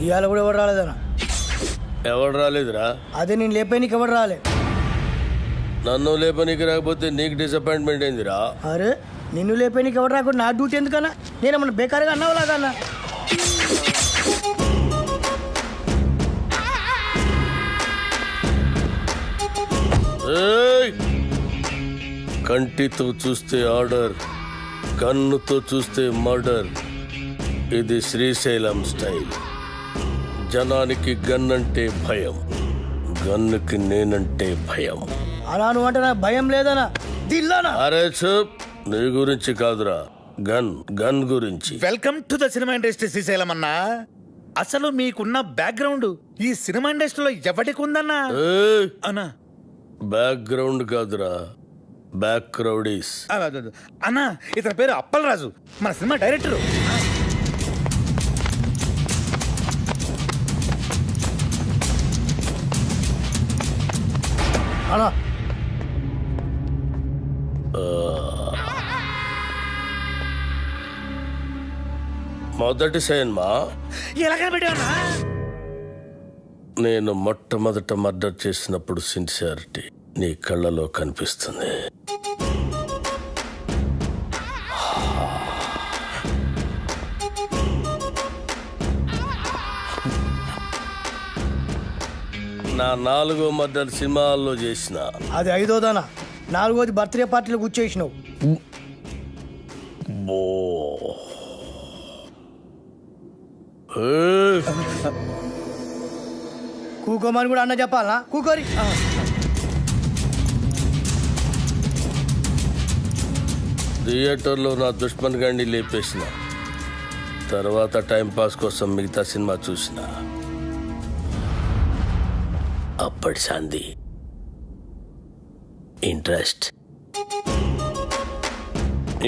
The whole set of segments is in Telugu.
ఇవాళ కూడా ఎవరు రాలేదన్నా? ఎవరు రాలేదురా? అదే నేను లేపానికి ఎవరు రాలే. నన్ను లేపనికి రాకపోతే నీకు డిసప్పాయింట్మెంట్ ఏందిరా? అరే నిన్ను లేపానికి ఎవరు రాకుండా నా డ్యూటీ ఎందుకన్నా? నేనేమన్నా బేకారుగా అన్నావు లాగన్నా? కంటితో చూస్తే ఆర్డర్, కన్నుతో చూస్తే మర్డర్. ఇది శ్రీశైలం స్టైల్. జనానికి గన్ అంటే భయం, గన్నుకి నేనంటే భయం. అలా నువ్వు అంటే నాకు భయం లేదనా? దిల్లానా? అరే చూప్, నీ గురించి కాదురా, గన్ గురించి. Welcome to the cinema industry Srisailam అన్నా. అసలు మీకున్న బ్యాక్గ్రౌండ్ ఈ సినిమా ఇండస్ట్రీలో ఎవరికి ఉందన్నా? అన్నా బ్యాక్గ్రౌండ్ కాదురా, బ్యాక్ క్రౌడీస్. అన్నా ఇతని పేరు అప్పలరాజు, మన సినిమా డైరెక్టరు. అలా మొదటి సినిమా ఎలాగ పెట్టావన్నా? నేను మొట్టమొదట మర్డర్ చేసినప్పుడు సిన్సియారిటీ నీ కళ్ళలో కనిపిస్తుంది. నా 4వ మర్డర్ సినిమాల్లో చేసిన. అది 5వదనా? 4వది బర్త్డే పార్టీలో కూర్చేసినావు. కూకోమని కూడా అన్న చెప్పాలనా? కూకోరి. థియేటర్లో నా దుష్మన్ గాడిని లేపేసిన తర్వాత టైంపాస్ కోసం మిగతా సినిమా చూసిన. అప్పటి సంధి ఇంట్రెస్ట్.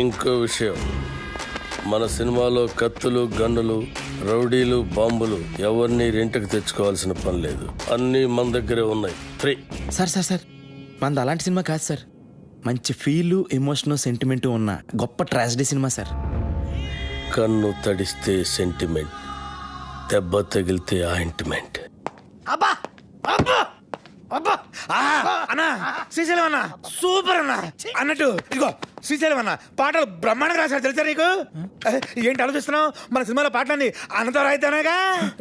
ఇంకో విషయం, మన సినిమాలో కత్తులు, గన్నులు, రౌడీలు, బాంబులు ఎవరిని రెంట్కి తెచ్చుకోవాల్సిన పని లేదు. అన్నీ మన దగ్గరే ఉన్నాయి, ఫ్రీ. సార్ మనది అలాంటి సినిమా కాదు సార్. మంచి ఫీలు, ఎమోషను, సెంటిమెంటు ఉన్న గొప్ప ట్రాజడీ సినిమా సార్. కన్ను తడిస్తే సెంటిమెంట్, దెబ్బ తగిలితే ఆయింట్మెంట్. అబ్బా అబ్బా అబ్బా! అన్నా శ్రీశైలం అన్న సూపర్ అన్న. అన్నట్టు ఇదిగో శ్రీశైలం అన్న పాటలు బ్రహ్మాండంగా రాశారు తెలుసా నీకు? ఏంటి ఆలోచిస్తున్నావు? మన సినిమాలో పాటలన్నీ అన్నతో రాయిద్దానేగా.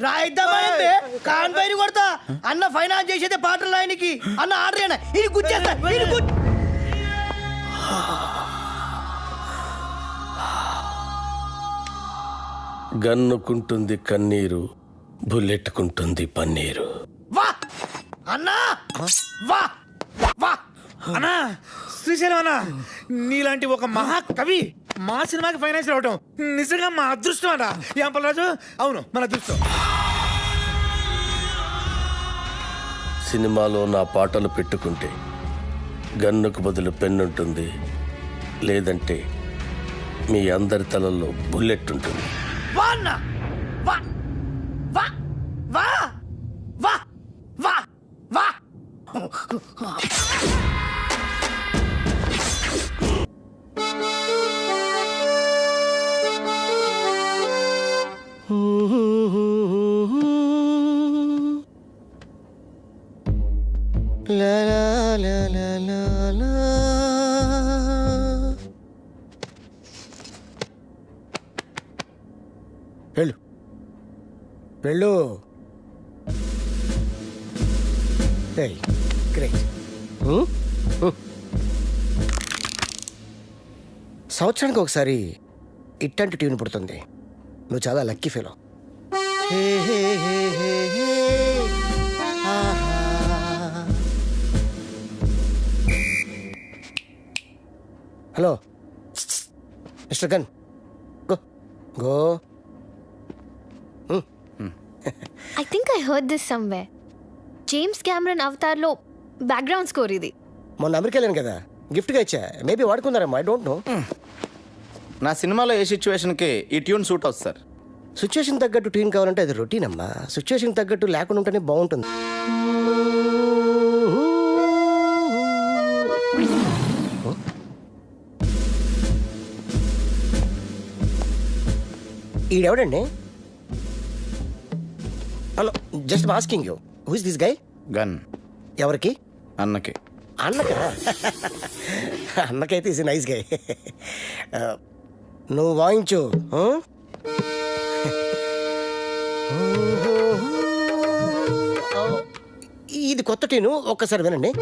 రాయిద్దామంటే కాన్ పైన కొడతా. అన్న ఫైనాన్స్ చేసేదే పాటలు ఆయనకి. అన్న ఆర్డర్ అయినా ఇది గుచ్చేస్తా. గన్నుకుంటుంది కన్నీరు, బుల్లెట్టుకుంటుంది పన్నీరు. వా అన్నా, వా వా అన్నా శ్రీశైలం అన్న నీలాంటి ఒక మహాకవి మా సినిమాకి ఫైనాన్స్ రావటం నిజంగా మా అదృష్టం అన్న. యాంపలరాజు, అవును మన అదృష్టం. సినిమాలో నా పాటలు పెట్టుకుంటే గన్నుకు బదులు పెన్నుంటుంది, లేదంటే మీ అందరి తలల్లో బుల్లెట్ ఉంటుంది. వా అన్నా, వా వా వా వా వా వా. La la la la la la. వెళ్ళు వెళ్ళు. గ్రేట్. సంవత్సరానికి ఒకసారి ఇట్టంటి ట్యూన్ పుడుతుంది. నువ్వు చాలా lucky fellow. Hello mister gun, go go. I think I heard this somewhere. James Cameron అవతార్లో బ్యాక్గ్రౌండ్ స్కోర్ ఇది. మొన్న అమెరికా వెళ్ళాను కదా, గిఫ్ట్గా ఇచ్చా. మేబీ వాడుకుందారేమో, ఐ డోంట్ నో. నా సినిమాలో ఏ సిచ్యువేషన్కి ఈ ట్యూన్ సూట్ అవుతుంది సార్. సిచ్యువేషన్ తగ్గట్టు ట్యూన్ కావాలంటే అది రొటీన్ అమ్మా. సిచ్యువేషన్ తగ్గట్టు లేకుండా ఉంటేనే బాగుంటుంది. ఈడెవడండి? Hello, just asking you, who is this guy? Gun ఎవరికి? అన్నకి. అన్నకా? అన్నకైతే ఇస్ నైస్ గై. నువ్వు వాయించు. ఇది కొత్త టీను, ఒక్కసారి వినండి.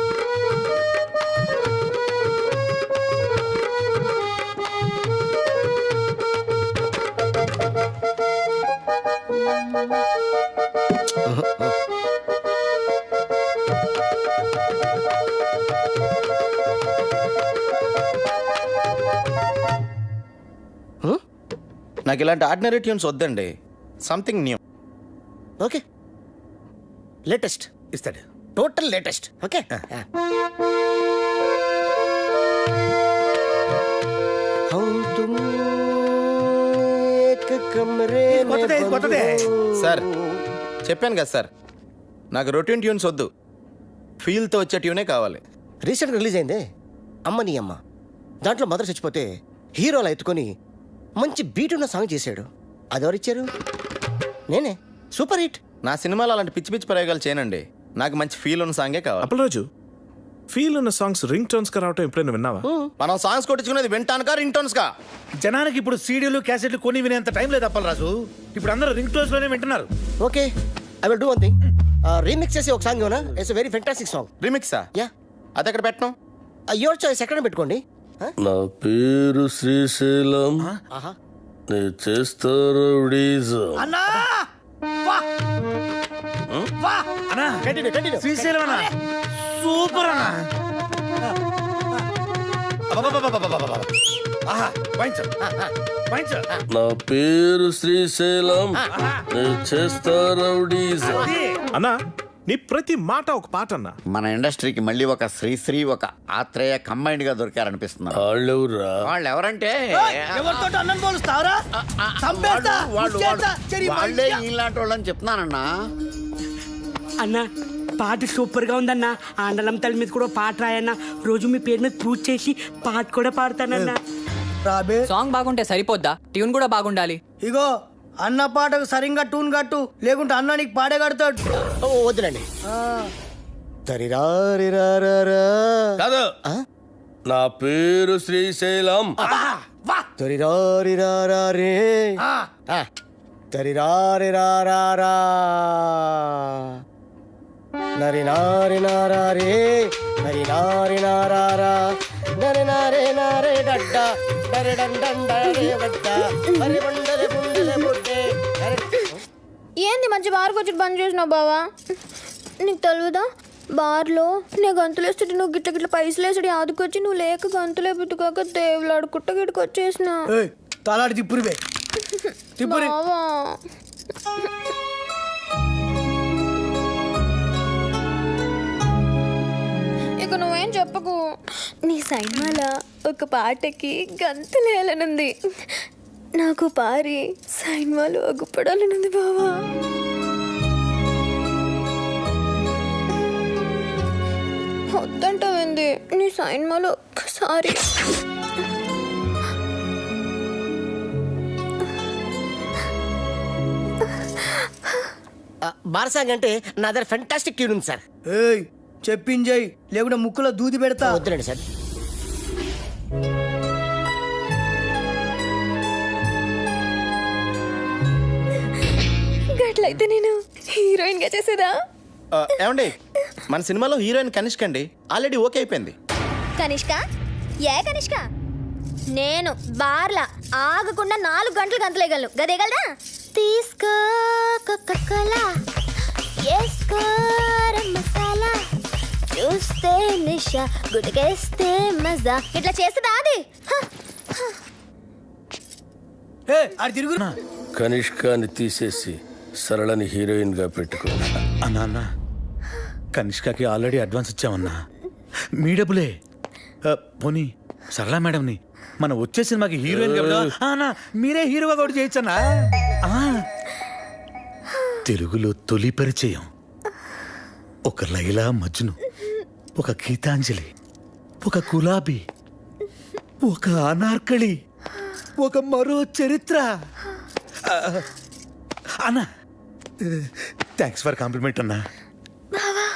నాకు ఇలాంటి ఆర్డినరీ ట్యూన్స్ వద్దండి, సంథింగ్ న్యూ. ఓకే, లేటెస్ట్ ఇస్తాడు. Total latest. ఓకే, కొత్తదే. సార్ చెప్పాను కదా సార్, నాకు రొటీన్ ట్యూన్స్ వద్దు, ఫీల్తో వచ్చే ట్యూనే కావాలి. రీసెంట్గా రిలీజ్ అయిందే అమ్మ నీ అమ్మ, దాంట్లో మదర్ చచ్చిపోతే హీరోలా ఎత్తుకొని మంచి బీట్ ఉన్న సాంగ్ చేశాడు. అది ఎవరిచ్చారు? నేనే. Super hit. నా సినిమాలో అలాంటి పిచ్చి పిచ్చి ప్రయోగాలు చేయనండి, నాకు మంచి ఫీల్ ఉన్న సాంగే కావాలి. అప్పలరాజు, ఫీల్ ఉన్న సాంగ్స్ రింగ్ టోన్స్ గా రావటం ఎప్పుడైనా విన్నావా? మనం సాంగ్స్ కొట్టించుకునేది వింటానుకా రింగ్ టోన్స్ కా? జనానికి ఇప్పుడు సీడీలు క్యాసెట్లు కొని వినేంత టైం లేదు అప్పలరాజు. ఇప్పుడు అందరూ రింగ్ టోన్స్ లోనే వింటున్నారు. Okay, I will do one thing. Remix చేసి ఒక సాంగ్ ఇవ్వనా? It's very fantastic song. రీమిక్సా? యా, అది ఎక్కడ పెట్టను? యువర్ చాయిస్, ఎక్కడ పెట్టుకోండి. నా పేరు శ్రీశైలం, ఆహా, నే చేస్తారు అన్నా వా వా అన్నా, కంటిన్యూ కంటిన్యూ. శ్రీశైలం అన్నా, సూపర్ అన్నా. అబ్బబ్బబ్బబ్బబ్బబ్బబ్బ. ఆహా, వాయించు, వాయించు. నా పేరు శ్రీశైలం, నే చేస్తారు అన్నా, నీ ప్రతి మాట ఒక పాట అన్నా. మన ఇండస్ట్రీకి మళ్ళీ ఒక శ్రీశ్రీ, ఒక ఆత్రేయ కంబైన్డ్ గా దొరికారనిపిస్తున్నారు. వాళ్ళెవరా? వాళ్ళు ఎవరంటే ఎవరితో అన్నం పోలుస్తావరా? చంపేస్తా, ముచ్చేస్తా, చెరి వాళ్ళే వైద్య. ఇలాంటి వాళ్ళని చెప్తున్నానన్నా. అన్న పాట సూపర్ గా ఉందన్న. ఆండలం తల్లి మీద కూడా పాట రాయన్న. రోజు మీ పేరు మీద పూజ చేసి పాట కూడా పాడతానన్న. రాబే, సాంగ్ బాగుంటే సరిపోద్దా? ట్యూన్ కూడా బాగుండాలి. ఇగో అన్న పాటకు సరిగ్గా టూన్ కట్టు, లేకుంటే అన్న నీకు పాడే కడతాడు. ఓ వద్దులండి. తరిరారిరారా. కాదు, నా పేరు శ్రీశైలం. తరిరారిరారా రే. తరిరారిరారా. నరి నారి నారా రే, నరి నారి నారా, నరి నారే నారే డడ్డ, డరి డండ రే డడ్డ, హరి బండరే బుండరే బుడ్డే. ఏంది మంచి బార్కి వచ్చి బంద్ చేసినావు బావా? నీకు తెలియదా, బార్లో నేను గంతులు వేస్తుంటే నువ్వు గిట్ల గిట్ల పైసలు వేసాడు ఆదుకొచ్చి నువ్వు లేక గంతులే పుట్టుకోక దేవులాడు కుట్ట గిట్టుకు వచ్చేసిన తలాడి తిప్పురివే తిప్పురి. బావా. ఇక నువ్వేం చెప్పకు. నీ సినిమాలో ఒక పాటకి గంతులేయాలనుంది. నాకు పారి సినిమాలో అగ్గుపడాలనుంది బావా. వద్దంటావేంది? నీ సినిమాలో ఒక్కసారి బారసాంగ్ అంటే నా దగ్గర ఫెంటాస్టిక్ ట్యూన్ ఉంది సార్. చెప్పింజయ్, లేకుంటే ముక్కులో దూది పెడతా. వద్దులండి సార్. గట్లయితే నేను హీరోయిన్ గా చేసేదా? ఏమండి, మన సినిమాలో హీరోయిన్ కనిష్క అండి, ఆల్రెడీ ఓకే అయిపోయింది. కనిష్క? ఏ కనిష్క? నేను బార్లా ఆగకుండా 4 గంటలు గంతలేయగలను. గదేగలదా? తీసుకో కోకా-కోలా, వేసుకో మసాలా, చూస్తే నిషా, గుడికేస్తే మజా. ఇట్లా చేస్తుందా అది? అది తిరుగు. కనిష్కాని తీసేసి సరళని హీరోయిన్ గా పెట్టుకో. అన్నా అన్నా, కనిష్కకి ఆల్రెడీ అడ్వాన్స్ ఇచ్చామన్నా. మీ డబ్బులే. పోనీ సరళా మేడంని మనం వచ్చే సినిమాకి హీరోయిన్ కదా అన్నా, మీరే హీరోగా కూడా చేయొచ్చన్నా. తెలుగులో తొలి పరిచయం ఒక లైలా మజ్ను, ఒక గీతాంజలి, ఒక గులాబీ, ఒక అనార్కళి, ఒక మరో చరిత్ర. అన్నా థ్యాంక్స్ ఫర్ కాంప్లిమెంట్ అన్నా. బావా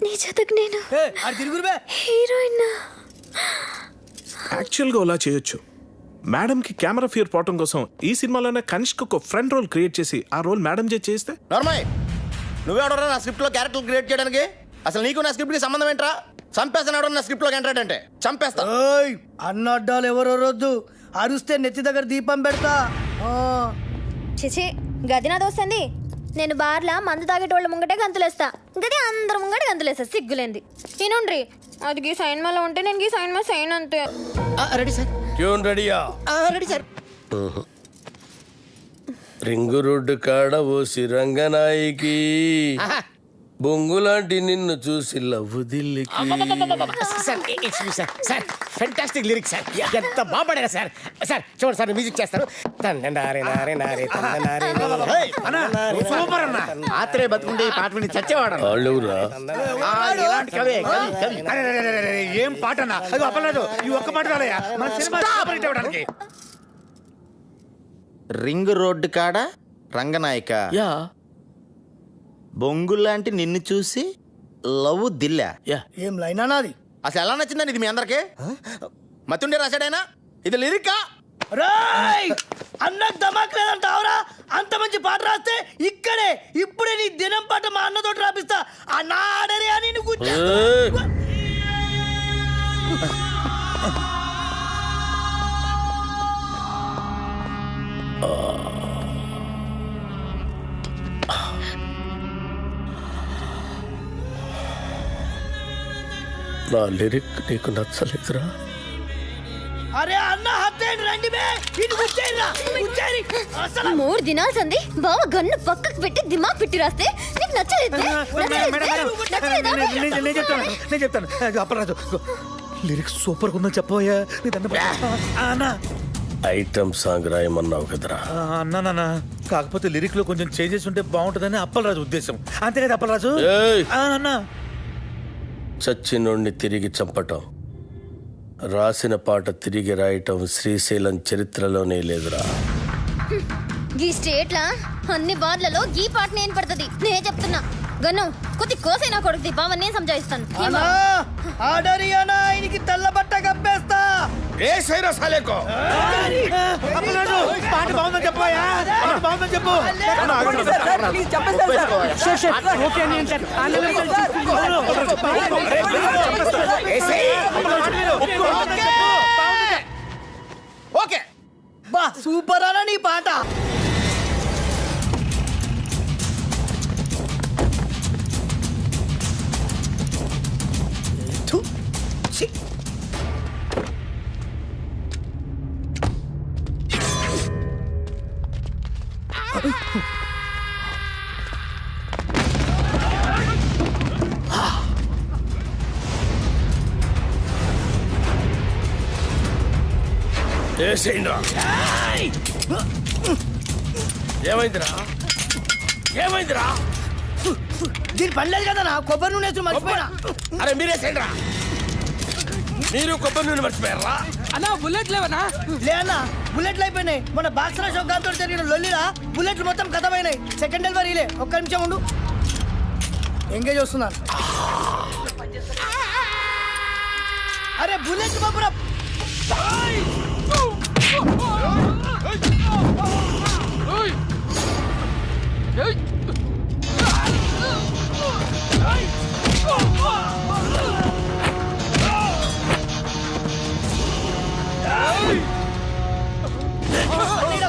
నీ జతకు నేను హీరోయిన్. యాక్చువల్గా అలా చేయొచ్చు. మేడంకి కెమెరా ఫియర్ పోవటం కోసం ఈ సినిమాలోనే కనిష్క ఒక ఫ్రెండ్ రోల్ క్రియేట్ చేసి ఆ రోల్ మేడం చేస్తే. నార్మల్ నువ్వెవడరా నా స్క్రిప్ట్ లో క్యారెక్టర్ క్రియేట్ చేయడానికి? అసలు నీకు నా స్క్రిప్ట్ కి సంబంధం ఏంట్రా? చంపేస్తాను నా స్క్రిప్ట్ లో ఎంటర్టైన్ అంటే చంపేస్తా. అన్నడ్డాలు ఎవరో రొద్దు, అరుస్తే నెత్తి దగ్గర దీపం పెడతా. చిచి గది నా దోస్తుంది. నేను బార్లా మందు తాగేటోళ్ళ ముంగటే గంతులేస్తా, గది అందరు ముంగట గంతులేస్తా. సిగ్గులేంది తినుండ్రి. అది గీ సైన్ మాలో ఉంటే నేను గీ సైన్ మా సైన్ అంతే. Ready sir. ట్యూన్ రెడీయా? Ready sir. రింగు రోడ్డు కాడ ఓసి రంగనాయికి బొంగులాంటి నిన్ను చూసి లవ్వు దిల్లికి. Sir sir fantastic lyrics sir. ఎంత బాగుపడారా సార్. సార్ చూడండి సార్ మ్యూజిక్ చేస్తారు. సూపర్ అన్న. ఆత్రేయ బతుకుంటే ఈ పాట విని చచ్చేవాడు. వాళ్ళెవరా? ఇలాంటి కవి కవి. ఏం పాట అన్న? అది అప్పలేదు. ఈ ఒక్క పాట రాలయ్యా మన సినిమా సూపర్ హిట్ అవ్వడానికి. రింగ్ రోడ్డు కాడ రంగనాయక, యా బొంగులాంటి నిన్ను చూసి లవ్ దిల్లా. ఏం లైనా నాది. అసలు ఎలా నచ్చిందండి ఇది మీ అందరికి? మతుండే రాశాడైనా ఇది లిరికా? అన్నకు దమాక్ లేదంటావురా? అంత మంచి పాట రాస్తే ఇక్కడే ఇప్పుడే నీ దినం పాట మా అన్నతోటి రాపిస్తా. అన్నా ఆడరే అని నువ్వు నా లిరిక్ నీకు నచ్చలేదురా? అరే అన్న హత్తేండి రండి బే. ఇది గుచ్చేయరా గుచ్చేరి. అసలు 3 దినాలు సంది బావ గన్ను పక్కకు పెట్టి దిమాగ్ పెట్టి రాస్తే నీకు నచ్చలేదు. నేను చెప్తాను. అప్పరాజు లిరిక్స్ సూపర్ ఉందని చెప్పబోయా. అన్నా ఐటమ్ సాంగ్ రాయమన్నావు కదరా? అన్నా కాకపోతే లిరిక్ లో కొంచెం చేంజెస్ ఉంటే బాగుంటుందని అప్పలరాజు ఉద్దేశం. అంతే కదా అప్పలరాజు? అన్నా చచ్చినోడిని తిరిగి చంపటం, రాసిన పాట తిరిగి రాయటం శ్రీశైలం చరిత్రలోనే లేదురా. ఈ స్టేట్ లా అన్ని బార్లలో ఈ పాట నేను పడుతుంది. నేను చెప్తున్నా గన్ను కొద్ది కోసైనా కొడుకుది బావ నేను సంజాయిస్తాను. ఆడరి అన్న ఆయనకి తెల్ల బట్ట కప్పేస్తా. ఏ సైరా సాలేకో అప్పలరాజు పాట బాగుందని చెప్పబోయా. బాగుందని చెప్పు. ఓకే బా సూపర్ అన్న నీ పాట. ఏమైందిరా? ఏమైందిరా? దీని పడలేదు కదా నా కొబ్బరి నూనె వేసి మర్చిపోయినా. అరే మీరేసేయండిరా. మీరు కొబ్బరి నూనె మర్చిపోయారా? అన్నా బుల్లెట్ లేవనా? లే అన్న బుల్లెట్లు అయిపోయినాయి. మన బాక్సరా షోకాంతో జరిగిన లొల్లిలా బుల్లెట్లు మొత్తం కథమైనాయి. సెకండ్ డెలివరీలే. ఒక్క నిమిషం ఉండు. ఎంగేజ్ వస్తున్నాను. అరే బుల్లెట్ బాబురా.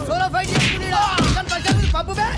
సోలో ఫైట్ చేసుకుని పప్పు బే.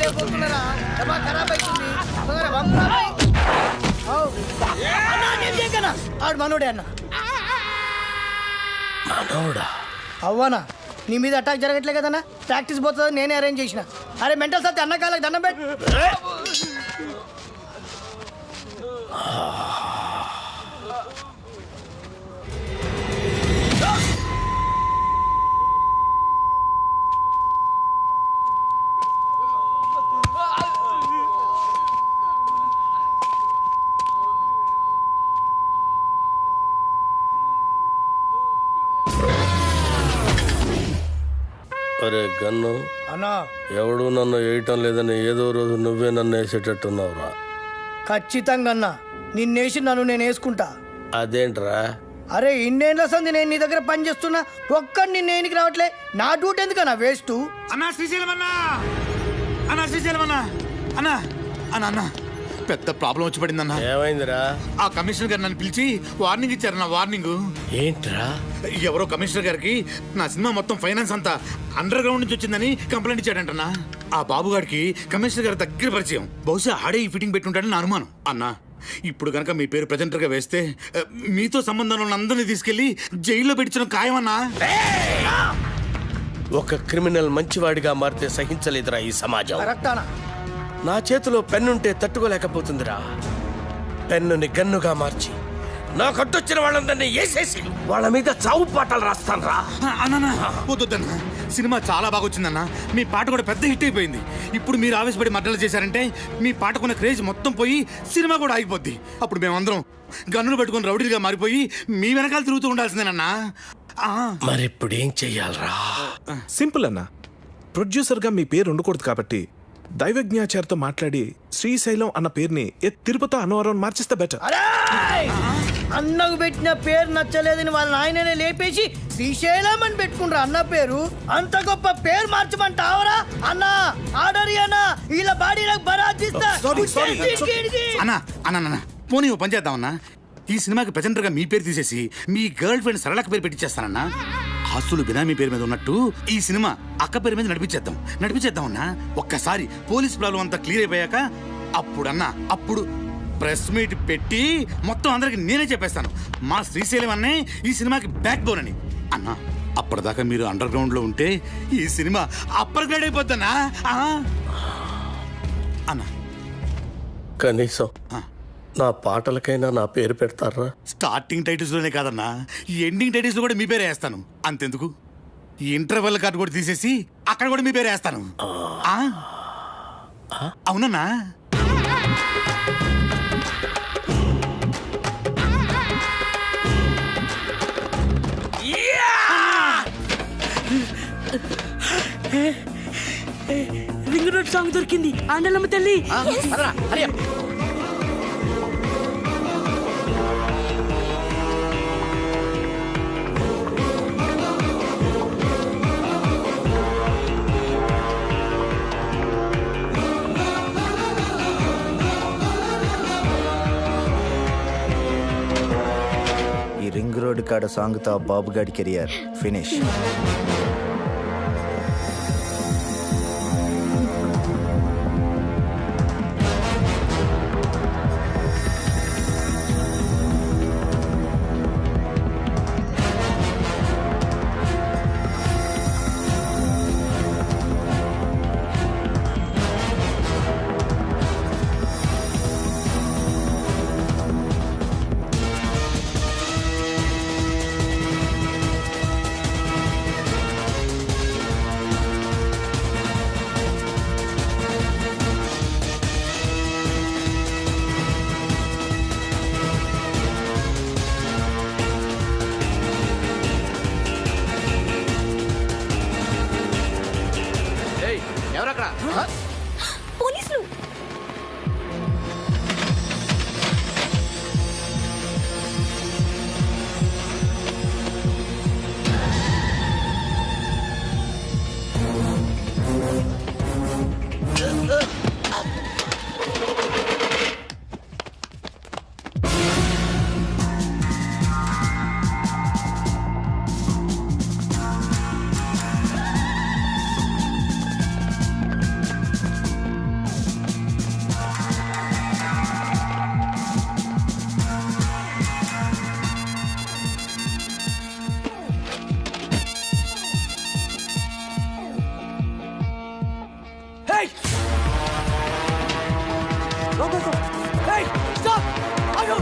లేకపోతున్నారా డబ్బా ఖరాబ్ అవుతుంది తొందరగా పంపురా బాయ్. అవ్. అన్నా, నేను చేయకనా? ఆడు మనోడే అన్న. మనోడా? అవ్వనా నీ మీద అటాక్ జరగట్లే కదన్నా, ప్రాక్టీస్ పోతుంది నేనే అరేంజ్ చేసిన. అరే మెంటల్ సత్తి అన్న కాళ్ళకి దండం పెట్టు. అరే గన్ను, అన్నా ఎవడు నన్ను వేయటం లేదని ఏదో రోజు నువ్వే నన్ను వేసేటట్టున్నావురా. ఖచ్చితంగా అన్నా నిన్నేసి నన్ను నేను వేసుకుంటా. అదేంట్రా? అరే ఇన్నేళ్ళ సంది నేను నీ దగ్గర పని చేస్తున్నా, ఒక్కడు నిన్న ఏనికి రావట్లే. నా డ్యూటీ ఎందుకన్నా వేస్ట్. అన్నా శ్రీశైలం అన్నా, అన్నా శ్రీశైలం అన్నా, అన్నా అన్నా అన్నా పెద్ద ప్రాబ్లం వచ్చి పడిందన్నా. ఏమైందిరా? ఆ కమిషనర్ గారు నన్ను పిలిచి వార్నింగ్ ఇచ్చారన్న. వార్నింగ్ ఏంట్రా? ఎవరో కమిషనర్ గారికి నా సినిమా మొత్తం ఫైనాన్స్ అంతా అండర్ గ్రౌండ్ నుంచి వచ్చిందని కంప్లైంట్ ఇచ్చాడంటన్నా. ఆ బాబు గారికి కమిషనర్ గారి దగ్గర పరిచయం, బహుశా ఆడే ఈ ఫిట్టింగ్ పెట్టుంటాడని నా అనుమానం. అన్నా ఇప్పుడు కనుక మీ పేరు ప్రెజెంటర్ గా వేస్తే మీతో సంబంధం ఉన్న అందరినీ తీసుకెళ్లి జైల్లో పెట్టించడం ఖాయమన్నా. ఒక క్రిమినల్ మంచివాడిగా మారితే సహించలేదురా ఈ సమాజం. కరెక్టానా? నా చేతిలో పెన్నుంటే తట్టుకోలేకపోతుందిరా. పెన్నుని గన్నుగా మార్చి నా కట్టొచ్చిన వాళ్ళందరినీ వేసేసి వాళ్ళ మీద చావు పాటలు రాస్తాను రా. అన్నా వద్దన్నా, సినిమా చాలా బాగా వచ్చిందన్న. మీ పాట కూడా పెద్ద హిట్ అయిపోయింది. ఇప్పుడు మీరు ఆవేశపడి మర్డర్లు చేశారంటే మీ పాటకున్న క్రేజ్ మొత్తం పోయి సినిమా కూడా ఆగిపోద్ది. అప్పుడు మేమందరం గన్నులు పెట్టుకుని రౌడీలుగా మారిపోయి మీ వెనకాల తిరుగుతూ ఉండాల్సిందేనన్నా. మరి ఇప్పుడు ఏం చెయ్యాలరా? సింపుల్ అన్న, ప్రొడ్యూసర్గా మీ పేరు ఉండకూడదు కాబట్టి దైవజ్ఞాచారితో మాట్లాడి శ్రీశైలం అన్న పేరుని తిరుపతి అన్నవరం మార్చిస్తే బెటర్. అన్నకు పెట్టిన పేరు నచ్చలేదని వాళ్ళ నాయననే లేపేసి శ్రీశైలం అని పెట్టుకుంటారు అన్న పేరు. అంత గొప్ప పేరు మార్చమంటావరా అన్నా? ఆర్డర్ అన్నా, ఇలా బాడీలకు బరాజిస్తా. అన్నా అన్నా పోనీ ఓ పని చేద్దామన్నా, ఈ సినిమాకి ప్రెజెంటర్గా మీ పేరు తీసేసి మీ గర్ల్ ఫ్రెండ్ సరళక పేరు పెట్టించేస్తానన్నా. ఆస్తులు బినామీ పేరు మీద ఉన్నట్టు ఈ సినిమా అక్క పేరు మీద నడిపించేద్దాం అన్నా. ఒక్కసారి పోలీస్ ప్రాబ్లం అంతా క్లియర్ అయిపోయాక అప్పుడు ప్రెస్ మీట్ పెట్టి మొత్తం అందరికి నేనే చెప్పేస్తాను మా శ్రీశైలం అన్నే ఈ సినిమాకి బ్యాక్ బోన్ అని. అన్నా అప్పటిదాకా మీరు అండర్ గ్రౌండ్ లో ఉంటే ఈ సినిమా అప్పర్ గ్రేడ్ అయిపోద్దన్నా. అన్నా కనీసం నా పాటలకైనా నా పేరు పెడతారా? స్టార్టింగ్ టైటిల్స్ లోనే కాదన్నా, ఈ ఎండింగ్ టైటిల్స్ లో కూడా మీ పేరే వేస్తాను. అంతెందుకు, ఈ ఇంటర్వెల్ కార్డు కూడా తీసేసి అక్కడ కూడా మీ పేరే వేస్తాను. అవునన్నా? రింగ్ రోడ్ సాంగ్ దొరికింది. ఆండలమ్మ తల్లి. ఈ రింగ్ రోడ్ కాడ సాంగ్తో బాబు గాడి కెరియర్ ఫినిష్. పోలీసులు. Hey! Go, go, go! Hey! Stop! Ayo!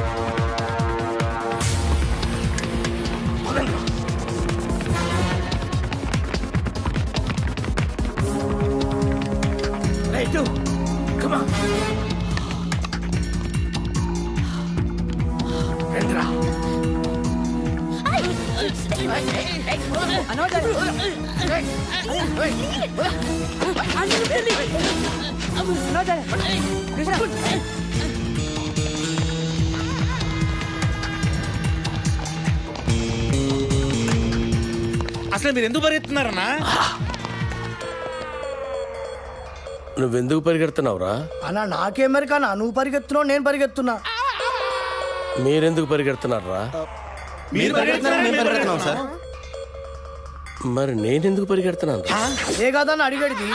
Hey, you! Come on! Rendra! అసలు మీరు ఎందుకు పరిగెత్తున్నారన్నా? నువ్వెందుకు పరిగెడుతున్నావురా? అన్నా నాకేమరికన్నా నువ్వు పరిగెత్తున్నావు నేను పరిగెత్తున్నా. మీరెందుకు పరిగెడుతున్నారా? మీరు పరిగెడుతున్నారని మేము పరిగెడుతున్నాం సార్. మరి నేనెందుకు పరిగెడుతున్నాను? ఏ కాదన్న అడిగడిది.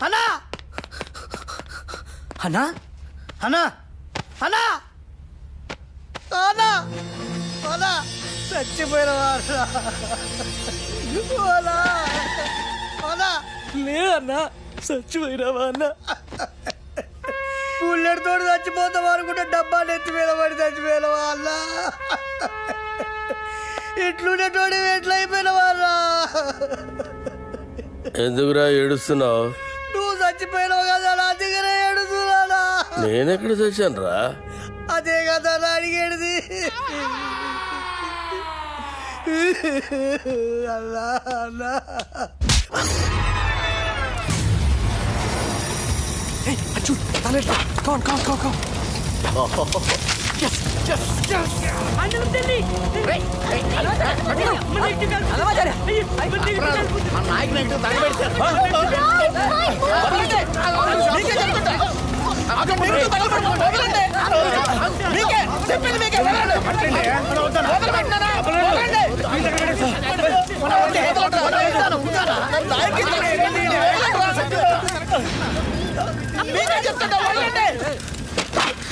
అన్నా అన్నా అన్నా అన్నా అన్నా అన్నా చచ్చిపోయిన వారు లేదన్నా చచ్చిపోయినావా అన్న పుల్లెడితో చచ్చిపోతాం అనుకుంటే డబ్బాలు ఎత్తి మీద పడి చచ్చిపోయినవా అన్న ఎట్లుండేటోడి ఎట్లయిపోయినవారా ఎందుకురా ఏడుస్తున్నావు? నువ్వు చచ్చిపోయినావు కదా నా దగ్గర ఏడుస్తున్నానా? నేనెక్కడ చచ్చాను రా? అదే కదా నా అడిగేది. అల్లా అల్లా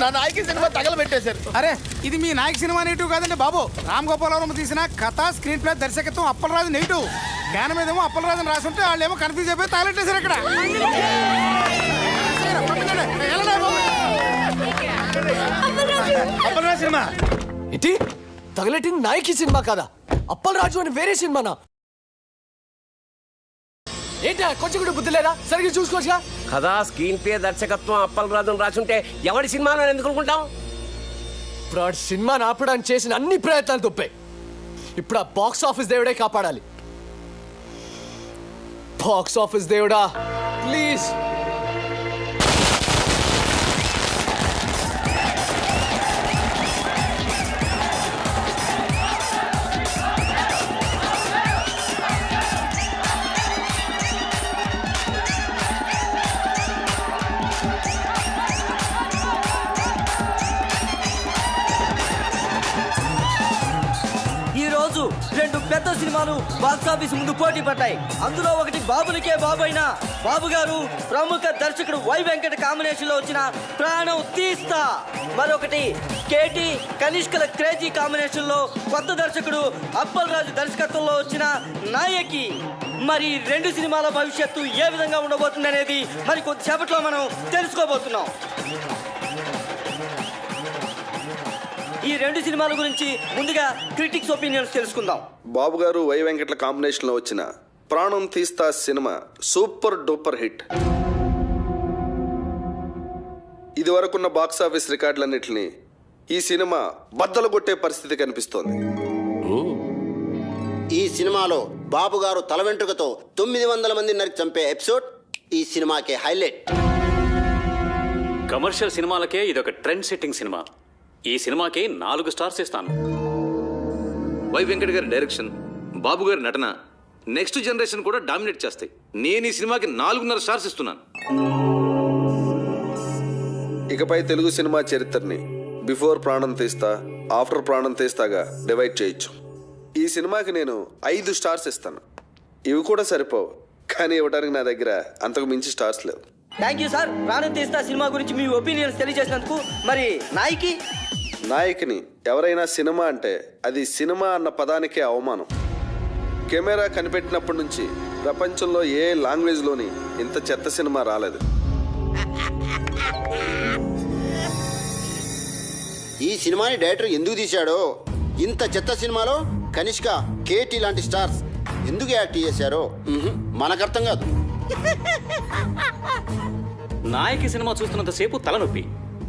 నా నాయకి సినిమా తగలబెట్టేశారు. అరే ఇది మీ నాయక్ సినిమా నెగిటివ్ కాదండి బాబు. రామ్ గోపాలవరం తీసిన కథ, స్క్రీన్ ప్లే, దర్శకత్వం అప్పలరాజు నెగిటివ్. జ్ఞానం మీదేమో అప్పలరాజు రాసుంటే వాళ్ళు ఏమో కన్ఫ్యూజ్ అయిపోయి తగలెట్టేశారు ఇక్కడ. అప్పలరాజు సినిమా ఇటీ తగలెట్టింది నాయకి సినిమా కాదా? అప్పలరాజు అని వేరే సినిమానా? ఏంటి కొంచెం కూడా బుద్ధి లేదా? సరిగ్గా చూసుకోవచ్చుగా. కదా స్క్రీన్ ప్లే, దర్శకత్వం అప్పలరాజు రాసుంటే ఎవరి సినిమాలో ఎందుకు అనుకుంటాం? ఇప్పుడు ఆ సినిమాని ఆపడానికి చేసిన అన్ని ప్రయత్నాలు తప్పాయి. ఇప్పుడు ఆ బాక్స్ ఆఫీస్ దేవుడే కాపాడాలి. బాక్స్ ఆఫీస్ దేవుడా ప్లీజ్. రెండు పెద్ద సినిమాలు బాక్సాఫీస్ ముందు పోటీ పడ్డాయి. అందులో ఒకటి బాబులకే బాబు అయిన బాబు గారు ప్రముఖ దర్శకుడు వై వెంకట కాంబినేషన్ లో వచ్చిన ప్రాణం తీస్తా, మరొకటి కేటీ కనిష్కల క్రేజీ కాంబినేషన్ లో కొత్త దర్శకుడు అప్పలరాజు దర్శకత్వంలో వచ్చిన నాయకి. మరి రెండు సినిమాల భవిష్యత్తు ఏ విధంగా ఉండబోతుంది అనేది మరి కొద్దిసేపట్లో మనం తెలుసుకోబోతున్నాం. ఈ రెండు సినిమాల గురించి ముందుగా క్రిటిక్స్ ఒపీనియన్స్ తెలుసుకుందాం. బాబు గారు వై వెంకట్ల కాంబినేషన్ లో వచ్చిన ప్రాణం తీస్తా సినిమా సూపర్ డూపర్ హిట్. ఇది వరకున్న బాక్సాఫీస్ రికార్డులన్నింటినీ ఈ సినిమా బద్దలు కొట్టే పరిస్థితి కనిపిస్తోంది. ఈ సినిమాలో బాబు గారు తల వెంట్రుకతో 900 మంది నరికి చంపే ఎపిసోడ్ ఈ సినిమాకే హైలైట్. కమర్షియల్ సినిమాలకే ఇదొక ట్రెండ్ సెట్టింగ్ సినిమా. ఈ సినిమాకి 4 స్టార్స్ ఇస్తాను. వై వెంకట్ గారి డైరెక్షన్, బాబు గారి నటన నెక్స్ట్ జనరేషన్ కూడా డామినేట్ చేస్తాయి. నేను ఈ సినిమాకి 4.5 స్టార్స్ ఇస్తున్నాను. ఇకపై తెలుగు సినిమా చరిత్రని బిఫోర్ ప్రాణం తీస్తా, ఆఫ్టర్ ప్రాణం తీస్తాగా డివైడ్ చేయొచ్చు. ఈ సినిమాకి నేను 5 స్టార్స్ ఇస్తాను. ఇవి కూడా సరిపోవు, కానీ ఇవ్వడానికి నా దగ్గర అంతకు మించి స్టార్స్ లేవు. థ్యాంక్ యూ సార్, ప్రాణం తీస్తా సినిమా గురించి మీ ఒపీనియన్స్ తెలియజేసినందుకు. మరి నాయకిని ఎవరైనా సినిమా అంటే అది సినిమా అన్న పదానికే అవమానం. కెమెరా కనిపెట్టినప్పటి నుంచి ప్రపంచంలో ఏ లాంగ్వేజ్లోని ఇంత చెత్త సినిమా రాలేదు. ఈ సినిమాని డైరెక్టర్ ఎందుకు తీశాడో, ఇంత చెత్త సినిమాలో కనిష్క, కేటీ లాంటి స్టార్స్ ఎందుకు యాక్ట్ చేశారో మనకు అర్థం కాదు. నాయకి సినిమా చూస్తున్నంతసేపు తలనొప్పి.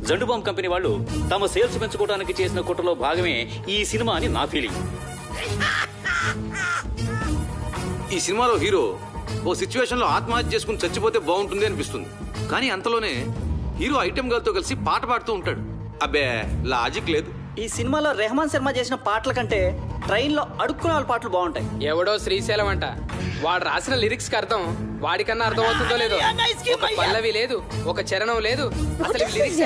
జండుబామ్ కంపెనీ వాళ్ళు తమ సేల్స్ పెంచుకోవడానికి చేసిన కుట్రలో భాగమే ఈ సినిమా అని నా ఫీలింగ్. ఈ సినిమాలో హీరో ఓ సిచ్యువేషన్లో ఆత్మహత్య చేసుకుని చచ్చిపోతే బాగుంటుంది అనిపిస్తుంది. కానీ అంతలోనే హీరో ఐటెం గర్ల్తో కలిసి పాట పాడుతూ ఉంటాడు. అబ్బే, లాజిక్ లేదు. ఈ సినిమాలో రెహమాన్ శర్మ చేసిన పాటల కంటే ట్రైన్లో అడుక్కునే వాళ్ళ పాటలు బాగుంటాయి. ఎవడో శ్రీశైలం అంట, వాడు రాసిన లిరిక్స్ కి అర్థం వాడికన్నా అర్థం అవుతుందో లేదో. ఒక పల్లవి లేదు, ఒక చరణం లేదు, అసలు లిరిక్స్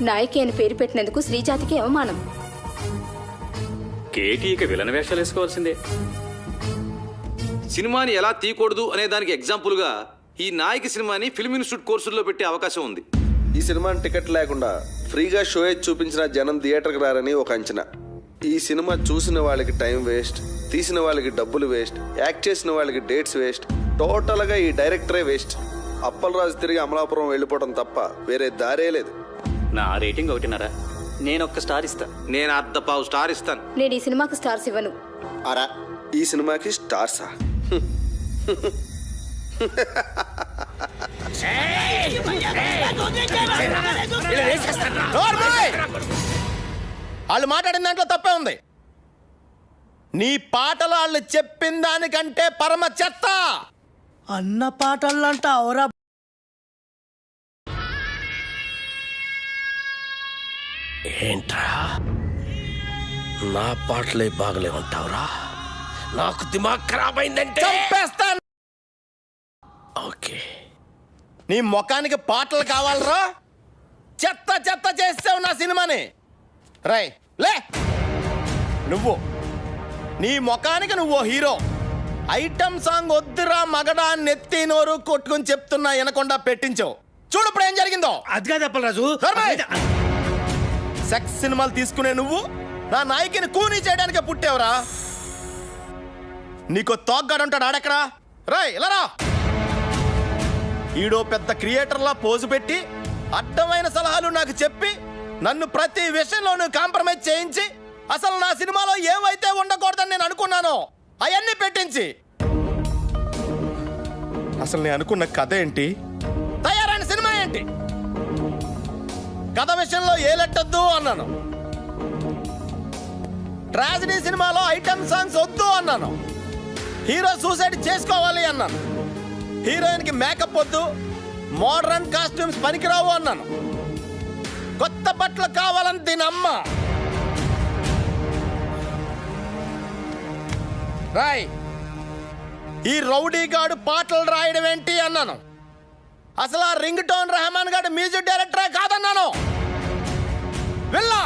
నాయకి అని పేరు పెట్టినందుకు శ్రీజాతికి అవమానం. కేటీకి విలన్ వేషాలు వేసుకోవాల్సిందే. సినిమాని ఎలా తీయకూడదు అనే దానికి ఎగ్జాంపుల్గా ఈ నాయకి సినిమాని ఫిల్మ్ ఇన్స్టిట్యూట్ కోర్సుల్లో పెట్టే అవకాశం ఉంది. ఈ సినిమాని టికెట్ లేకుండా ఫ్రీగా షో చూపించిన జనం థియేటర్కి రారని ఒక అంచనా. ఈ సినిమా చూసిన వాళ్ళకి టైం వేస్ట్, తీసిన వాళ్ళకి డబ్బులు వేస్ట్, యాక్ట్ చేసిన వాళ్ళకి డేట్స్ వేస్ట్, టోటల్గా ఈ డైరెక్టరే వేస్ట్. అప్పలరాజు తిరిగి అమలాపురం వెళ్ళిపోవడం తప్ప వేరే దారే లేదు. నా రేటింగ్ 1.5. నేను ఒక్క స్టార్ ఇస్తా. నేను 1/2 స్టార్ ఇస్తాను. నేను ఈ సినిమాకి స్టార్స్ ఇవ్వను. అరా, ఈ సినిమాకి స్టార్సా? వాళ్ళు మాట్లాడిన దాంట్లో తప్పే ఉంది. నీ పాటలు వాళ్ళు చెప్పిన దానికంటే పరమ చెత్త. అన్న పాటలంట అవరా. ఏంట్రా నా పాటలే బాగలేమంటావురా? నాకు దిమాగ్ ఖరాబ్ అయిందంటే చంపేస్తాను. ఓకే, నీ ముఖానికి పాటలు కావాలరా? చెత్త చెత్త చేసావు నా సినిమాని. రై లే, నువ్వు నీ ముఖానికి నువ్వు హీరో. ఐటమ్ సాంగ్ వద్దురా మగడా నెత్తి నోరు కొట్టుకుని చెప్తున్నా వినకుండా పెట్టించావు. చూడు ఇప్పుడు ఏం జరిగిందో. అది కాదు అప్పలరాజు. సెక్స్ సినిమాలు తీసుకునే నువ్వు నా నాయకిని కూనీ చేయడానికి పుట్టావురా. నీకు తోగ్గాడు ఉంటాడు ఆడెక్కడా. రాయ్ ఇలా రా. ఈడో పెద్ద క్రియేటర్లా పోజు పెట్టి అడ్డమైన సలహాలు నాకు చెప్పి నన్ను ప్రతి విషయంలోనూ కాంప్రమైజ్ చేయించి అసలు నా సినిమాలో ఏవైతే ఉండకూడదని నేను అనుకున్నానో అవన్నీ పెట్టించి అసలు నేను అనుకున్న కథ ఏంటి, తయారైన సినిమా ఏంటి? కథ విషయంలో ఏలెట్టొద్దు అన్నాను. ట్రాజడీ సినిమాలో ఐటమ్ సాంగ్స్ వద్దు అన్నాను. హీరో సూసైడ్ చేసుకోవాలి అన్నాను. హీరోయిన్కి మేకప్ వద్దు, మోడర్న్ కాస్ట్యూమ్స్ పనికిరావు అన్నాను. కొత్త బట్టలు కావాలని దీని అమ్మ. రాయ్, ఈ రౌడీ గాడు పాటలు రాయడం ఏంటి అన్నాను. అసలు ఆ రింగ్ టోన్ రెహమాన్ గాడు మ్యూజిక్ డైరెక్టరే కాదన్నాను. వెళ్ళా.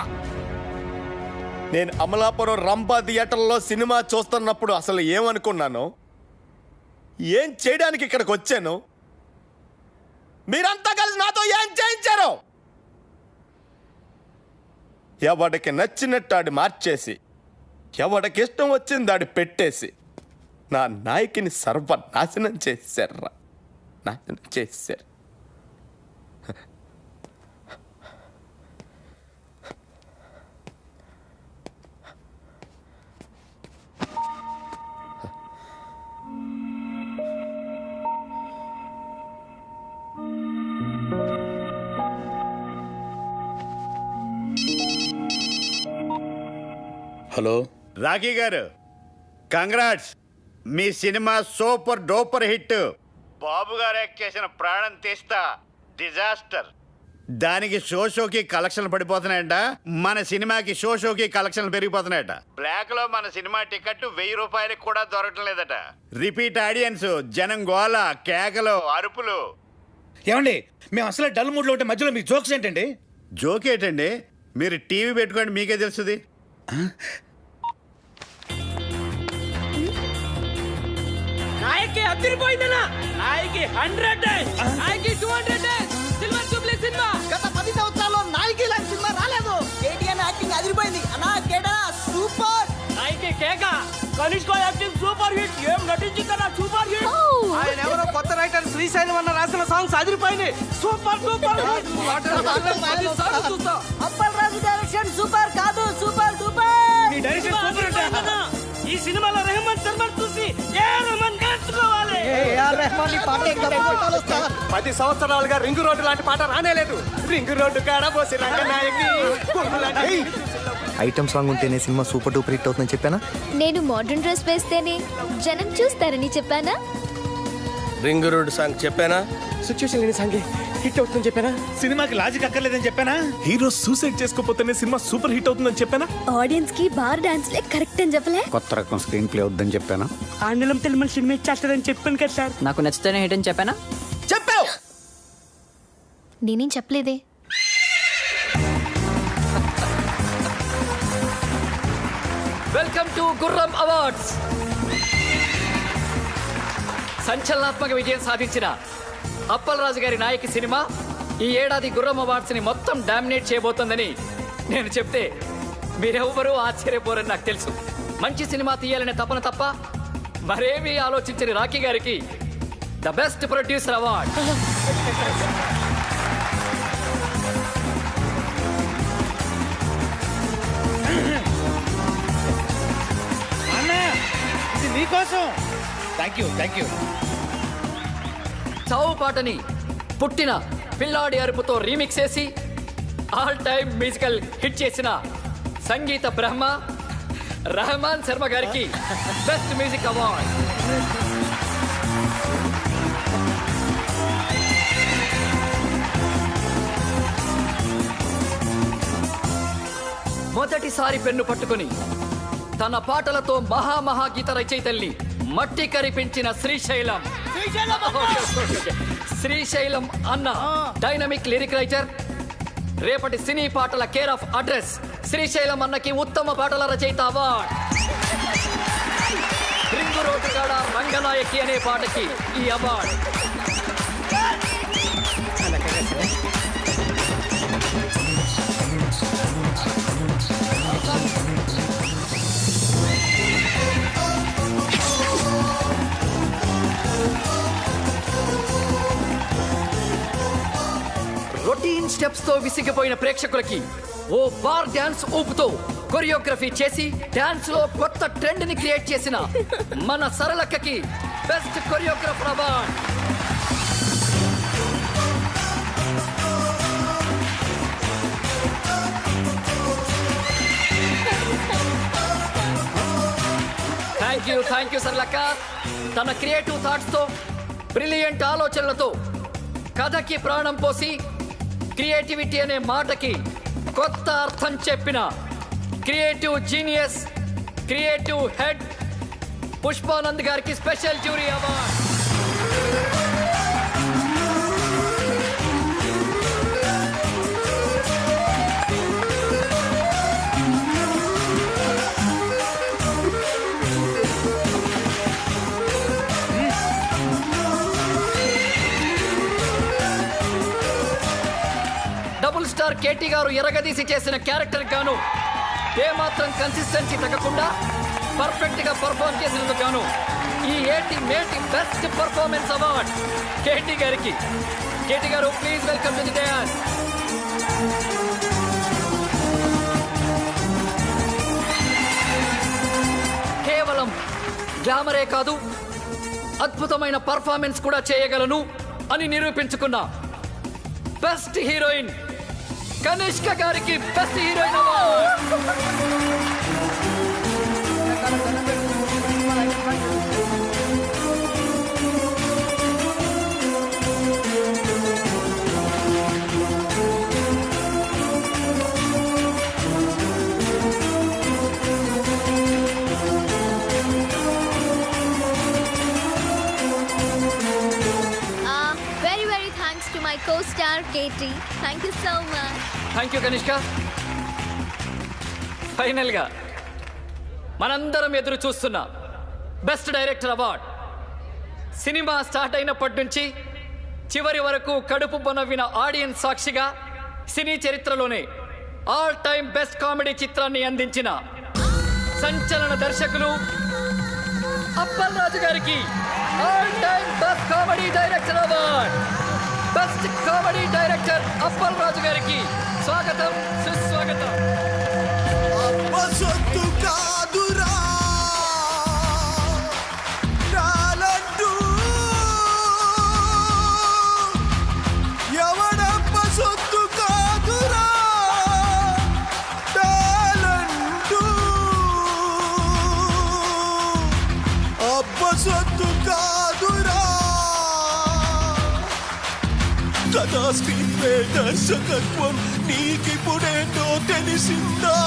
నేను అమలాపురం రంభా థియేటర్లో సినిమా చూస్తున్నప్పుడు అసలు ఏమనుకున్నాను, ఏం చేయడానికి ఇక్కడికి వచ్చాను, మీరంతా కలిసి నాతో ఏం చేయించారు? ఎవడికి నచ్చినట్టు ఆడి మార్చేసి, ఎవడికి ఇష్టం వచ్చింది ఆడి పెట్టేసి నా నాయకిని సర్వనాశనం చేశారా, నాశనం చేశారు. హలో రాఖీ గారు, కంగ్రాట్స్. మీ సినిమా సూపర్ డూపర్ హిట్. బాబు గారు యాక్ట్ చేసిన ప్రాణం తీస్తా డిజాస్టర్. దానికి షోకి కలెక్షన్లు పడిపోతున్నాయంట. మన సినిమాకి షోకి కలెక్షన్లు పెరిగిపోతున్నాయట. బ్లాక్ లో మన సినిమా టికెట్ 1000 రూపాయలకి కూడా దొరకటం లేదట. రిపీట్ ఆడియన్స్, జనం గోల, కేకలు, అరుపులు. ఏమండి, మేము అసలే డల్ మూడ్లో ఉంటే మధ్యలో మీ జోక్స్ ఏంటండి? జోక్ ఏంటండి? మీరు టీవీ పెట్టుకోండి, మీకే తెలుస్తుంది. నాయకి అదిరిపోయిందన్న. నాయకి 100, నాయకి 200 సిల్వర్ జూబ్లీ సినిమా. గత 10 సంవత్సరాల్లో నాయకి లాంటి సినిమా రాలేదు. కేటీఆర్ యాక్టింగ్ అదిరిపోయింది అన్నా. కేడా సూపర్. నాయకి కేక కనిష్క యాక్టింగ్ సూపర్ హిట్. ఏం నటించిందన్న సూపర్ హిట్. ఆయన ఎవరో కొత్త రైటర్ శ్రీశైలం అన్న రాసిన సాంగ్స్ అదిరిపోయినాయి. Super super hit. Appal Raju direction super కాదు, సూపర్ డూపర్. ఈ డైరెక్షన్ సూపర్ అంటే ఈ సినిమాలో రెహమాన్ శర్మను చూసి ఏ రెహమాన్ నేర్చుకోవాలి. రెహమాన్ పాట 10 సంవత్సరాలుగా రింగ్ రోడ్డు లాంటి పాట రానేలేదు. రింగ్ రోడ్డు కాడ పోసి రంగనాయకి ఐటమ్ సాంగ్ ఉంటేనే సినిమా సూపర్ డూపర్ హిట్ అవుతుందని చెప్పానా? నేను మోడర్న్ డ్రెస్ వేస్తేనే జనం చూస్తారని చెప్పానా? రింగ్ రోడ్ సాంగ్ చెప్పానా? సిచ్యువేషన్ లేని సాంగ్ హిట్ అవుతుందని చెప్పానా? సినిమాకి లాజిక్ అక్కర్లేదని చెప్పానా? హీరో సూసైడ్ చేసుకోపోతేనే సినిమా సూపర్ హిట్ అవుతుందని చెప్పానా? ఆడియన్స్ కి బార్ డాన్స్ లే కరెక్ట్ అని చెప్పలే? కొత్త రకం స్క్రీన్ ప్లే అవుద్దని చెప్పానా? ఆండలం తెలుగు సినిమా ఇచ్చేస్తారని చెప్పాను కదా సార్. నాకు నచ్చితేనే హిట్ అని చెప్పానా? చెప్పావు. నేనేం చెప్పలేదే. వెల్కమ్ టు గుర్రం అవార్డ్స్. సంచలనాత్మక విజయం సాధించిన అప్పలరాజు గారి నాయకి సినిమా ఈ ఏడాది గుర్రం అవార్డ్స్ ని మొత్తం డామినేట్ చేయబోతోందని నేను చెప్తే మీరెవ్వరూ ఆశ్చర్యపోరని నాకు తెలుసు. మంచి సినిమా తీయాలనే తపన తప్ప మరేమీ ఆలోచించని రాకీ గారికి ద బెస్ట్ ప్రొడ్యూసర్ అవార్డ్. నీకోసం. Thank you. చావు పాటని పుట్టిన పిల్లాడి అరుపుతో రీమిక్స్ చేసి ఆల్ టైమ్ మ్యూజికల్ హిట్ చేసిన సంగీత బ్రహ్మ రెహమాన్ శర్మ గారికి బెస్ట్ మ్యూజిక్ అవార్డ్. మొదటిసారి పెన్ను పట్టుకుని తన పాటలతో మహాగీత రచయితల్ని మట్టి కరిపించిన శ్రీశైలం అన్న డైనమిక్ లిరిక్ రైటర్. రేపటి సినీ పాటల కేర్ ఆఫ్ అడ్రస్ శ్రీశైలం అన్నకి ఉత్తమ పాటల రచయిత అవార్డ్. రింగు రోడ్డు కాడ రంగనాయకి అనే పాటకి ఈ అవార్డ్. రొటీన్ స్టెప్స్ తో విసిగిపోయిన ప్రేక్షకులకి ఓ బార్ డాన్స్ ఊపుతో కొరియోగ్రఫీ చేసి డాన్స్ లో కొత్త ట్రెండ్ ని క్రియేట్ చేసిన మన సరళక్కకి best choreographer award. Thank you సరళక్క. తన క్రియేటివ్ థాట్స్ తో బ్రిలియంట్ ఆలోచనలతో కథకి ప్రాణం పోసి క్రియేటివిటీ అనే మాటకి కొత్త అర్థం చెప్పిన creative genius, creative head Pushpanand గారికి special jury award. Double star KT గారు ఎరగదీసి చేసిన క్యారెక్టర్ గాను ఏమాత్రం కన్సిస్టెన్సీ తగ్గకుండా పర్ఫెక్ట్ గా పర్ఫార్మ్ చేసినందుకు గాను ఈ మేటి బెస్ట్ పర్ఫార్మెన్స్ అవార్డ్ కేటీ గారికి. కేటీ గారు please welcome to the dais. కేవలం గ్లామరే కాదు అద్భుతమైన పర్ఫార్మెన్స్ కూడా చేయగలను అని నిరూపించుకున్న బెస్ట్ హీరోయిన్ కనిష్క గారికి best heroine award. Very thanks to my co-star Katie. Thank you so much. Thank you Kanishka. Final గా మనందరం ఎదురు చూస్తున్న best director award cinema start అయినప్పటి నుంచి చివరి వరకు కడుపు నవ్విన ఆడియన్స్ సాక్షిగా సినీ చరిత్రలోనే ఆల్ టైమ్ బెస్ట్ కామెడీ చిత్రాన్ని అందించిన సంచలన దర్శకులు అప్పల్ రాజు గారికి all time best comedy director award. Best comedy director Appal Raju గారికి స్వాగతం, సుస్వాగతం. కథా స్క్రీన్ ప్లే దర్శకత్వం నీకిప్పుడేంటో తెలిసిందా?